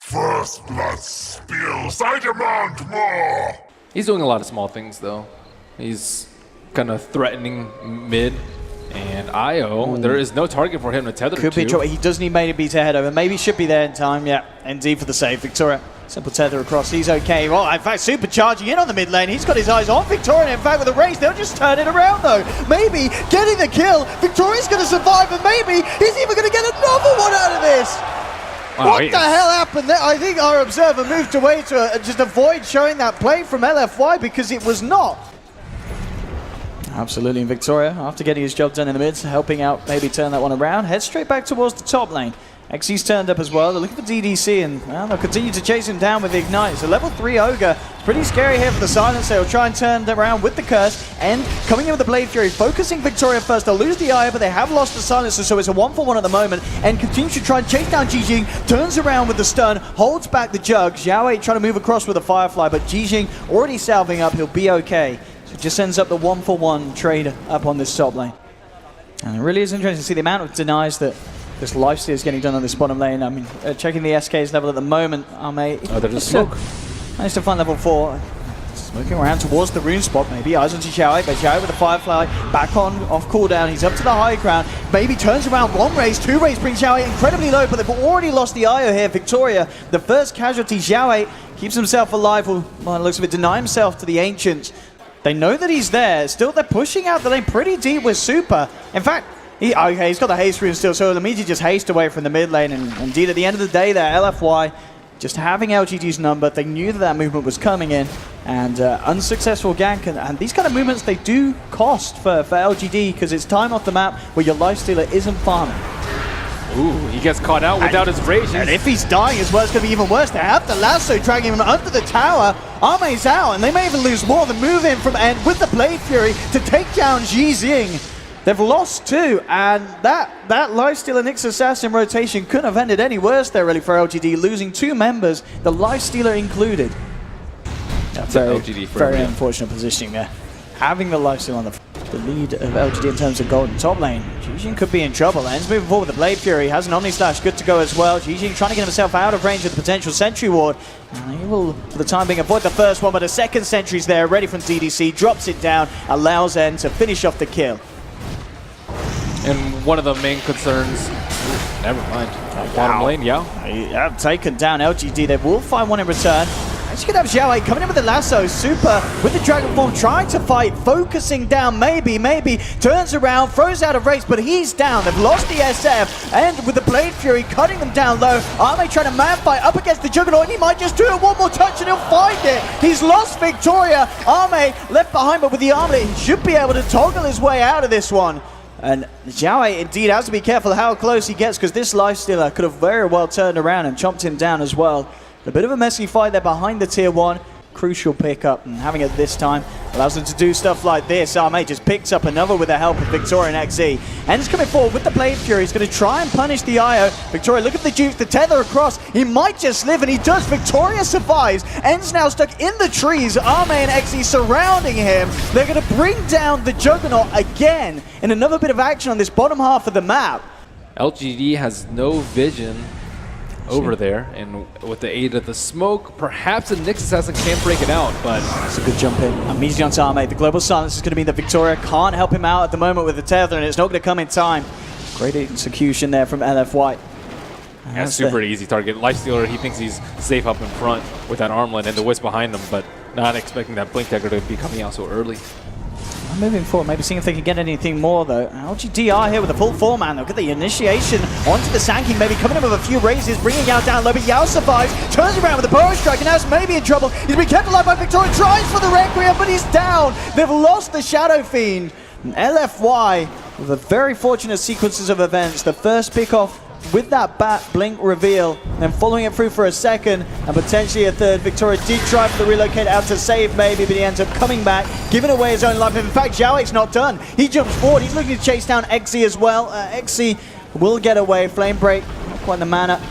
First blood spills. I demand more. He's doing a lot of small things though. He's kind of threatening mid. And IO, there is no target for him to tether Could to. be trouble. He does need maybe beat ahead over. Maybe should be there in time. Yeah, ND for the save. Victoria, simple tether across. He's okay. Well, in fact, supercharging in on the mid lane. He's got his eyes on Victoria. In fact, with the race, they'll just turn it around though. Maybe getting the kill. Victoria's going to survive, and maybe he's even going to get another one out of this. What the hell happened there? I think our observer moved away to just avoid showing that play from LFY because it was not. Absolutely, and Victoria, after getting his job done in the mid, helping out, maybe turn that one around, head straight back towards the top lane. XC's turned up as well. They're looking for DDC, and well, they'll continue to chase him down with the Ignite. So level 3 Ogre, it's pretty scary here for the Silence. They'll try and turn it around with the Curse, and coming in with the Blade Fury, focusing Victoria first. They'll lose the Eye, but they have lost the Silencer, so it's a 1-for-1 at the moment, and continues to try and chase down Jixing, turns around with the stun, holds back the Jug. Xiaowei trying to move across with a Firefly, but Jixing already salving up. He'll be okay. So it just ends up the 1-for-1 trade up on this top lane. And it really is interesting to see the amount of denies that this lifesteal is getting done on this bottom lane. I mean, checking the SK's level at the moment, there's a smoke. Managed to find level 4. Smoking around towards the rune spot, maybe. Eyes onto Xiaowei, but Xiaowei with the Firefly back on, off cooldown. He's up to the high ground. Maybe turns around, 1 raise, 2 raise, brings Xiaowei incredibly low, but they've already lost the IO here. Victoria, the first casualty. Xiaowei keeps himself alive, well, it looks of it, deny himself to the Ancients. They know that he's there. Still, they're pushing out the lane pretty deep with Super. In fact, he's got the haste rune still, so immediately just haste away from the mid lane. And indeed, at the end of the day there, LFY just having LGD's number. They knew that movement was coming in, and unsuccessful gank. And these kind of movements, they do cost for LGD, because it's time off the map where your lifestealer isn't farming. Ooh, he gets caught out without his rage. And if he's dying as well, it's going to be even worse. They have the lasso dragging him under the tower. Arme's out, and they may even lose more than move in from end with the Blade Fury to take down Jixing. They've lost 2, and that Lifestealer Nyx Assassin rotation couldn't have ended any worse there, really, for LGD, losing 2 members, the Lifestealer included. That's very, LGD Forever very Young. Unfortunate positioning there. Having the Lifestealer on the lead of LGD in terms of gold in top lane. Jixing could be in trouble. Ends moving forward with the Blade Fury. Has an Omni Slash good to go as well. Jixing trying to get himself out of range of the potential Sentry Ward. And he will, for the time being, avoid the first one, but a second Sentry's there, ready from DDC. Drops it down, allows N to finish off the kill. And one of the main concerns, never mind, bottom lane, Yao. Yeah, taken down LGD. They will find one in return. As you can have Xiaowei coming in with the lasso, Super with the Dragon Form, trying to fight, focusing down, maybe, turns around, throws out of race, but he's down. They've lost the SF, and with the Blade Fury cutting them down low, Arme trying to man fight up against the Juggernaut, and he might just do it one more touch and he'll find it. He's lost Victoria. Arme left behind, but with the armlet, he should be able to toggle his way out of this one. And Xiaowei indeed has to be careful how close he gets, because this Lifestealer could have very well turned around and chomped him down as well. A bit of a messy fight there behind the tier 1. Crucial pickup, and having it this time allows them to do stuff like this. Arme just picks up another with the help of Victoria and XE. And he's coming forward with the Blade Fury. He's going to try and punish the IO. Victoria, look at the juke, the tether across. He might just live, and he does. Victoria survives. N's now stuck in the trees. Arme and XE surrounding him. They're going to bring down the Juggernaut again in another bit of action on this bottom half of the map. LGD has no vision over there, and with the aid of the smoke, perhaps a Nyx Assassin can break it out, but it's a good jump in. Immediately onto Arme. The global silence is going to mean that Victoria can't help him out at the moment with the tether, and it's not going to come in time. Great execution there from LFY. That's super easy target. Lifestealer, he thinks he's safe up in front with that armlet and the Wisp behind him, but not expecting that Blink Dagger to be coming out so early. Moving forward, maybe seeing if they can get anything more though. LGD are here with a full 4-man. Look at the initiation onto the Sand King, maybe coming in with a few raises, bringing Yao down low, but Yao survives, turns around with a Burrow Strike, and now it's maybe in trouble. He's been kept alive by Victoria, tries for the Requiem, but he's down. They've lost the Shadow Fiend. And LFY, with a very fortunate sequences of events. The first pick off with that bat blink reveal, then following it through for a second and potentially a third. Victoria did try for the relocate out to save maybe, but he ends up coming back, giving away his own life. In fact, Xiaowei's not done. He jumps forward. He's looking to chase down XE as well. XE will get away. Flame Break, not quite the mana.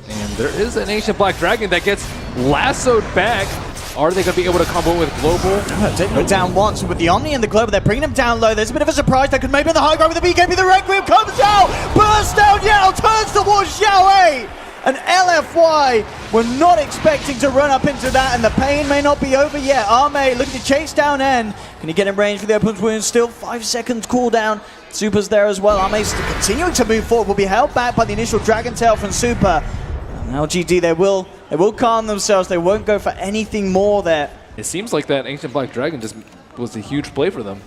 And there is an Ancient Black Dragon that gets lassoed back. Are they going to be able to combo with Global? Taking him down once with the Omni and the Global. They're bringing him down low. There's a bit of a surprise. That could maybe in the high ground with the BKB. The Requiem comes out. Bursts down. Yao turns towards Xiaowei. And LFY were not expecting to run up into that, and the pain may not be over yet. Arme looking to chase down N. Can he get in range for the open wound? Still 5 seconds cooldown. Super's there as well. Arme's continuing to move forward. Will be held back by the initial Dragon Tail from Super. And LGD, they will calm themselves. They won't go for anything more there. It seems like that Ancient Black Dragon just was a huge play for them.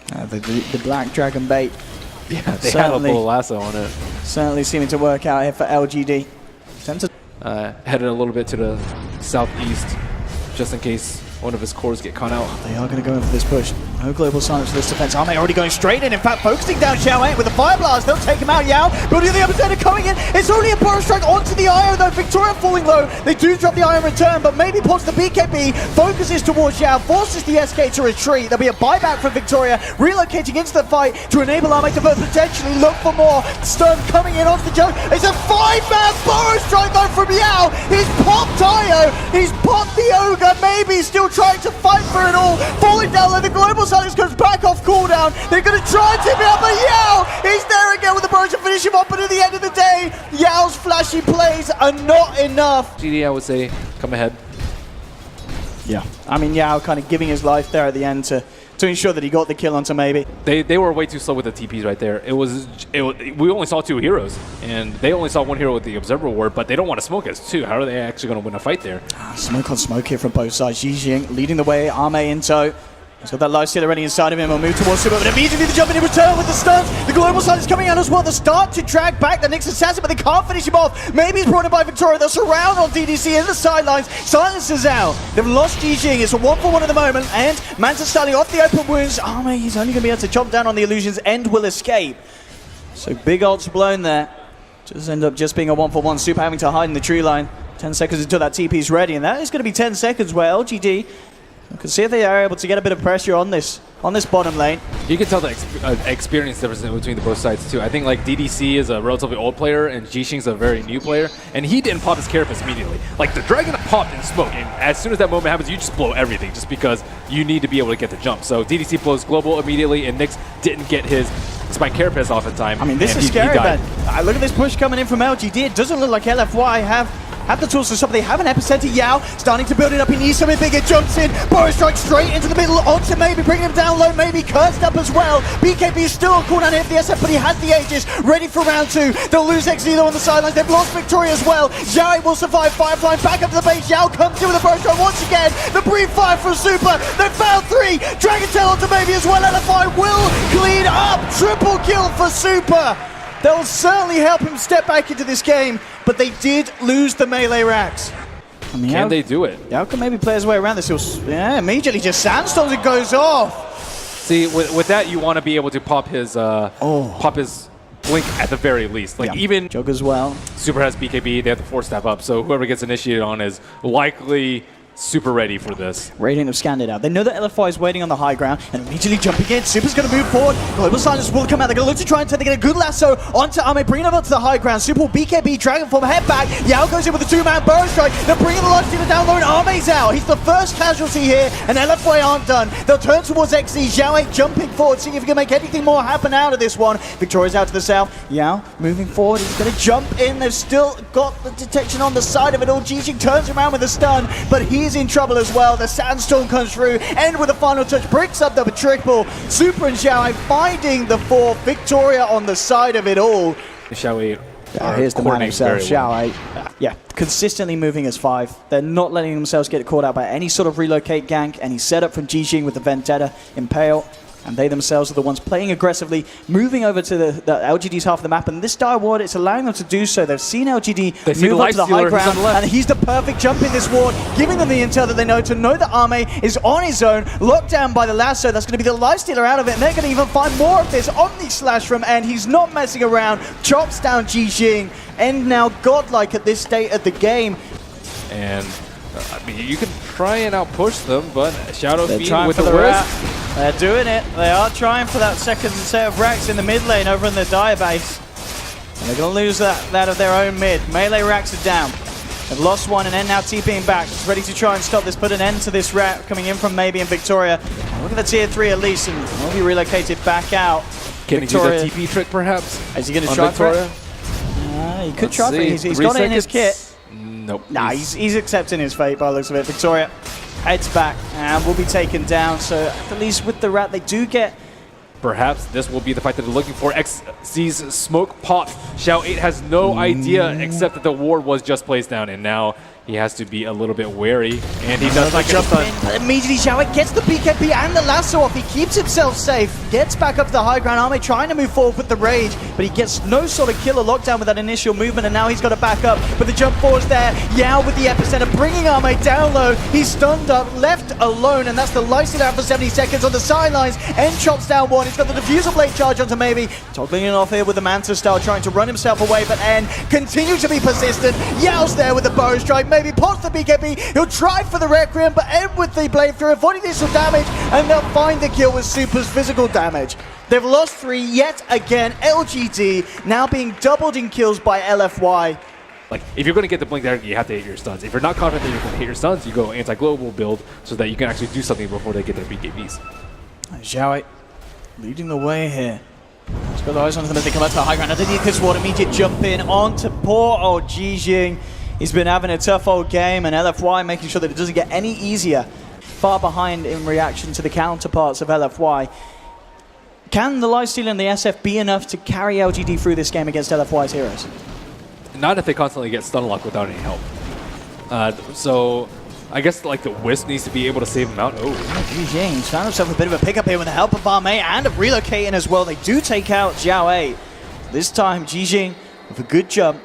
The Black Dragon bait. Yeah, they had a little lasso on it. Certainly seeming to work out here for LGD. Headed a little bit to the southeast, just in case one of his cores get caught out. They are going to go in for this push. No global silence for this defense. Arme already going straight in fact, focusing down Xiao with the Fire Blast. They'll take him out. Yao building the epicenter coming in. It's only a Burrow Strike onto the Iron though. Victoria falling low. They do drop the Iron return, but maybe pulls the BKB. Focuses towards Yao, forces the SK to retreat. There'll be a buyback from Victoria, relocating into the fight to enable Arme to potentially look for more. Stun coming in onto the jump. It's a 5-man Burrow Strike though from Yao. He's popped Io. He's popped the Ogre. Maybe still trying to fight for it all. Falling down low. The global silence goes back off cooldown. They're going to try and tip it up, but Yao, he's there again with the burrow to finish him off. But at the end of the day, Yao's flashy plays are not enough. GD, I would say, come ahead. Yeah, I mean, Yao kind of giving his life there at the end to ensure that he got the kill onto Maybe. They were way too slow with the TPs right there. We only saw 2 heroes, and they only saw 1 hero with the Observer Ward, but they don't want to smoke us too. How are they actually going to win a fight there? Smoke on smoke here from both sides. Jixing leading the way, Arme in tow. He's got that life steal already inside of him. He'll move towards Super, but immediately the jump in return with the stuns. The global silence coming out as well. The start to drag back the Nyx Assassin, but they can't finish him off. Maybe he's brought in by Victoria. They'll surround on DDC in the sidelines. Silences out. They've lost Jixing. It's a 1-for-1 at the moment, and Manta starting off the open wounds. Arme, he's only going to be able to chomp down on the illusions. End will escape. So big ults blown there. Just end up just being a 1-for-1. Super having to hide in the tree line. 10 seconds until that TP is ready, and that is going to be 10 seconds where LGD can see if they are able to get a bit of pressure on this bottom lane. You can tell the experience difference between the both sides too. I think like DDC is a relatively old player and Jixing's a very new player, and he didn't pop his Carapace immediately. Like the Dragon popped in smoke, and as soon as that moment happens, you just blow everything just because you need to be able to get the jump. So DDC blows global immediately, and Nyx didn't get his Spine Carapace off in time. I mean, this is scary, but look at this push coming in from LGD. It doesn't look like LFY have the tools to stop. They have an epicenter. Yao starting to build it up. He needs something bigger. Jumps in. Burrow Strike straight into the middle. Onto Maybe, bringing him down low. Maybe cursed up as well. BKB is still on cooldown here for the SF, but he has the Aegis ready for round 2. They'll lose XZ though on the sidelines. They've lost Victoria as well. Zhao will survive. Firefly back up to the base. Yao comes in with a Burrow Strike once again. The brief fire from Super. They found 3. Dragon Tail onto Maybe as well. LFI will clean up. Triple kill for Super. They'll certainly help him step back into this game, but they did lose the melee racks. I mean, can they do it? Yao can maybe play his way around this. Yeah, immediately just sandstorms, it goes off. See, with that, you want to be able to pop his blink at the very least. Like even Jug as well. Super has BKB, they have the 4-step up, so whoever gets initiated on is likely super ready for this. Radiant have scanned it out. They know that LFY is waiting on the high ground and immediately jumping in. Super's going to move forward. Global Silence will come out. They're going to look to try and turn. They get a good lasso onto Arme, bringing him up to the high ground. Super will BKB, Dragon Form, head back. Yao goes in with a 2-man Burrow Strike. They're bringing the large team down low and Arme's out. He's the first casualty here and LFY aren't done. They'll turn towards XZ. Zhao jumping forward, seeing if he can make anything more happen out of this one. Victoria's out to the south. Yao moving forward. He's going to jump in. They've still got the detection on the side of it all. Jixing turns around with a stun, but he's in trouble as well. The sandstorm comes through, and with a final touch, bricks up the triple. Super and Xiao finding the 4. Victoria on the side of it all. Xiao here's the man himself, Xiao. Yeah, consistently moving as 5. They're not letting themselves get caught out by any sort of relocate gank, any setup from Jixing with the Vendetta, Impale. And they themselves are the ones playing aggressively, moving over to the LGD's half of the map. And this Dire Ward, it's allowing them to do so. They've seen LGD move up to the high ground, and he's the perfect jump in this ward, giving them the intel that they know to know that Arme is on his own, locked down by the lasso. That's going to be the lifestealer out of it, and they're going to even find more of this Omni Slash from End. He's not messing around, chops down Jixing, and now godlike at this state of the game. And I mean, you can try and outpush them, but Shadow Fiend with the wisp. They're doing it. They are trying for that second set of racks in the mid lane over in the Dire base. And they're going to lose that of their own mid. Melee racks are down. They've lost one and End now TPing back. It's ready to try and stop this, put an end to this rack coming in from Maybe and Victoria. Look at the tier 3 at least, and will be relocated back out. Can he do the TP trick perhaps? Is he going to try for it? He could try for it. He's 3 got it in his seconds. kit. Nope. Nah, he's accepting his fate by the looks of it. Victoria heads back and will be taken down. So at least with the rat, they do get... Perhaps this will be the fight that they're looking for. XZ's smoke pop. Xiao8 has no idea except that the ward was just placed down, and now he has to be a little bit wary, and he does not jump in. But immediately Xiao8 gets the BKB and the lasso off. He keeps himself safe, gets back up to the high ground. Ame trying to move forward with the rage, but he gets no sort of killer lockdown with that initial movement, and now he's got to back up. But the jump forward's there. Yao with the epicenter, bringing Ame down low. He's stunned up, left alone, and that's the Lysed out for 70 seconds on the sidelines. N chops down one. He's got the diffuser blade charge onto Maybe. Toggling it off here with the Manta style, trying to run himself away, but N continues to be persistent. Yao's there with the bow strike. Maybe pops the BKB. He'll try for the Requiem, but N with the blade through, avoiding the initial damage, and they'll find the kill with Super's physical damage. They've lost 3 yet again. LGD now being doubled in kills by LFY. Like, if you're going to get the blink there, you have to hit your stuns. If you're not confident that you're going to hit your stuns, you go anti-global build so that you can actually do something before they get their BKBs. Xiao8 leading the way here. He's got the eyes on them as they come out to the high ground. Underneath this ward, immediate jump in onto poor old Jixing. He's been having a tough old game, and LFY making sure that it doesn't get any easier. Far behind in reaction to the counterparts of LFY. Can the lifesteal and the SF be enough to carry LGD through this game against LFY's heroes? Not if they constantly get stun locked without any help. So I guess like the Wisp needs to be able to save him out. Oh, Jixing found himself a bit of a pickup here with the help of Ame and of relocating as well. They do take out Xiao8. This time Jixing with a good jump.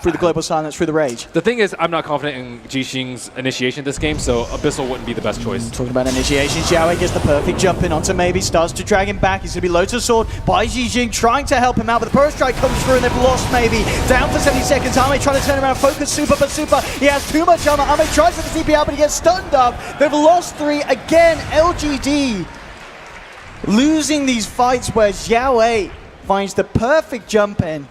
Through the global silence, through the rage. The thing is, I'm not confident in Jixing's initiation this game, so Abyssal wouldn't be the best choice. Talking about initiation, Xiao8 gets the perfect jump in onto Maybe, starts to drag him back. He's going to be Lotus Sword by Jixing, trying to help him out, but the Burst Strike comes through and they've lost Maybe. Down for 70 seconds, Ame trying to turn around, focus Super, but Super, he has too much armor. Ame tries for the TP out, but he gets stunned up. They've lost 3 again. LGD losing these fights where Xiao8 finds the perfect jump in.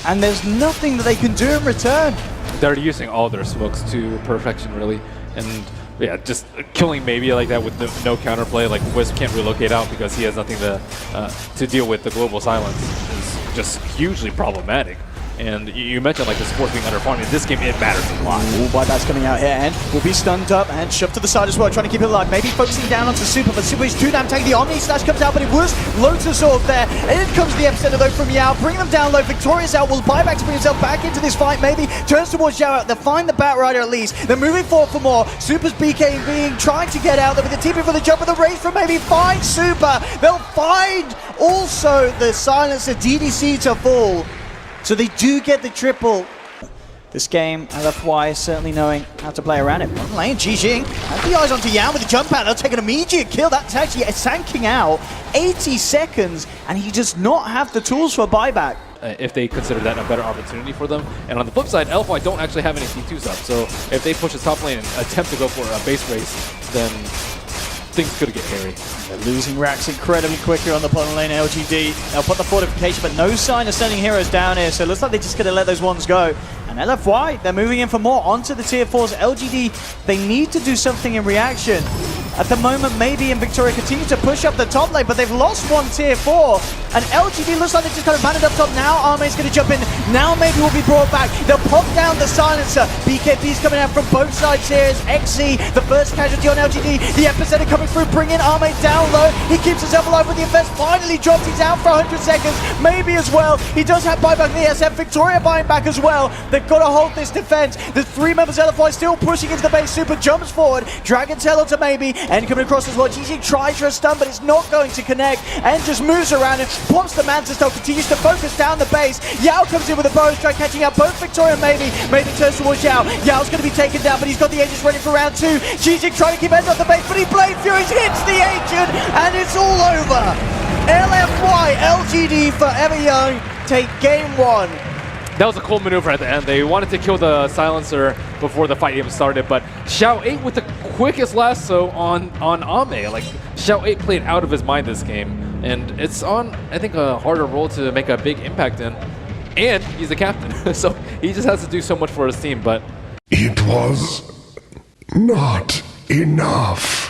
And there's nothing that they can do in return. They're using all their smokes to perfection, really. And yeah, just killing Maybe like that with no counterplay. Like Wisp can't relocate out because he has nothing to deal with the global silence is just hugely problematic. And you mentioned like the support being underfarmed. In this game, it matters a lot. Ooh, Buyback's coming out here and will be stunned up and shoved to the side as well, trying to keep it alive. Maybe focusing down onto Super, but Super is too damn tanky. The Omni Slash comes out, but it was Lotus Orb there. And in comes the epicenter though from Yao, bring them down low. Victorious out, will Buyback to bring himself back into this fight. Maybe turns towards Yao. They'll find the Bat Rider at least. They're moving forward for more. Super's BK being trying to get out there with the TP for the jump, and the race from Maybe find Super. They'll find also the Silencer DDC to fall. So they do get the triple. This game, LFY is certainly knowing how to play around it. Bottom lane, Jixing has the eyes onto Yao with the jump out. They'll take an immediate kill. That's actually sanking out 80 seconds, and he does not have the tools for buyback. If they consider that a better opportunity for them. And on the flip side, LFY don't actually have any T2s up. So if they push the top lane and attempt to go for a base race, then things could get hairy. They're losing racks incredibly quickly on the bottom lane. LGD, they'll put the fortification, but no sign of sending heroes down here, so it looks like they're just going to let those ones go. And LFY, they're moving in for more onto the tier 4s. LGD, they need to do something in reaction. At the moment, Maybe and Victoria continue to push up the top lane, but they've lost one tier 4. And LGD looks like they're just kind of banded up top now. Arme's going to jump in. Now Maybe will be brought back. They'll pop down the silencer. BKB's coming out from both sides here as XZ, the first casualty on LGD. The epicenter coming through, bringing Arme down low. He keeps himself alive with the effects. Finally dropped. He's out for 100 seconds. Maybe as well. He does have buyback in the SF. Victoria buying back as well. They've got to hold this defense. The 3 members of LFY still pushing into the base. Super jumps forward. Dragon's Tail onto Maybe. And coming across as well. Jixing tries for a stun, but it's not going to connect. And just moves around and pops the Manta Stone. Continues to focus down the base. Yao comes in with a bow strike, catching out both Victoria and Maybe. Maybe turns towards Yao. Yao's going to be taken down, but he's got the Aegis ready for round 2. Jixing trying to keep ends off the base, but he Blade Furies hits the Ancient, and it's all over. LFY, LGD Forever Young take game 1. That was a cool maneuver at the end. They wanted to kill the silencer before the fight even started, but Xiao8 with the quickest lasso on Ame. Like, Xiao8 played out of his mind this game, and it's on, I think, a harder role to make a big impact in. And he's the captain, so he just has to do so much for his team, but... It was not enough.